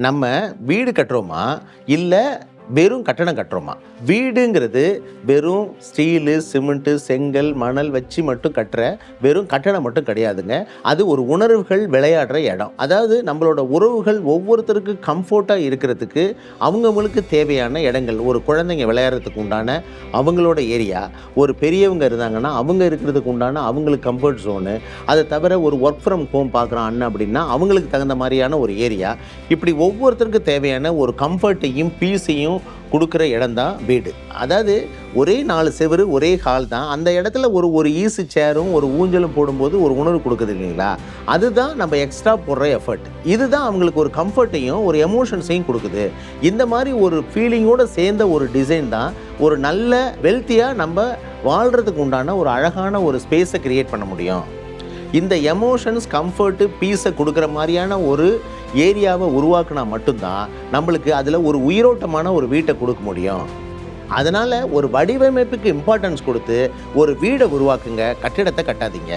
நம்ம வீடு கட்டுறோமா இல்லை வெறும் கட்டடம் கட்டுறோமா? வீடுங்கிறது வெறும் ஸ்டீலு, சிமெண்ட்டு, செங்கல், மணல் வச்சு மட்டும் கட்டுற வெறும் கட்டடம் மட்டும் கிடையாதுங்க. அது ஒரு உணர்வுகள் விளையாடுற இடம். அதாவது நம்மளோட உறவுகள் ஒவ்வொருத்தருக்கு கம்ஃபர்ட்டாக இருக்கிறதுக்கு அவங்கவுங்களுக்கு தேவையான இடங்கள். ஒரு குழந்தைங்க விளையாடுறதுக்கு உண்டான அவங்களோட ஏரியா, ஒரு பெரியவங்க இருந்தாங்கன்னா அவங்க இருக்கிறதுக்கு உண்டான அவங்களுக்கு கம்ஃபர்ட் ஜோனு, அதை தவிர ஒரு ஒர்க் ஃப்ரம் ஹோம் பார்க்குறான் அண்ணன் அப்படின்னா அவங்களுக்கு தகுந்த மாதிரியான ஒரு ஏரியா. இப்படி ஒவ்வொருத்தருக்கு தேவையான ஒரு கம்ஃபர்ட்டையும் பீஸையும் கொடுக்குற இடம் தான் வீடு. அதாவது ஒரே 4 செவரு ஒரே ஹால் தான், அந்த இடத்துல ஒரு ஈஸி சேரும் ஒரு ஊஞ்சலும் போடும்போது ஒரு உணர்வு கொடுக்குது இல்லைங்களா? அதுதான் நம்ம எக்ஸ்ட்ரா போடுற எஃபர்ட். இதுதான் அவங்களுக்கு ஒரு கம்ஃபர்ட்டையும் ஒரு எமோஷன்ஸையும் கொடுக்குது. இந்த மாதிரி ஒரு ஃபீலிங்கோடு சேர்ந்த ஒரு டிசைன் தான் ஒரு நல்ல வெல்த்தியாக நம்ம வாழ்கிறதுக்கு உண்டான ஒரு அழகான ஒரு ஸ்பேஸை க்ரியேட் பண்ண முடியும். இந்த எமோஷன்ஸ், கம்ஃபர்ட்டு, பீஸை கொடுக்குற மாதிரியான ஒரு ஏரியாவை உருவாக்குனா மட்டும்தான் நம்மளுக்கு அதில் ஒரு உயிரோட்டமான ஒரு வீட்டை கொடுக்க முடியும். அதனால் ஒரு வடிவமைப்புக்கு இம்பார்ட்டன்ஸ் கொடுத்து ஒரு வீடை உருவாக்குங்க, கட்டிடத்தை கட்டாதீங்க.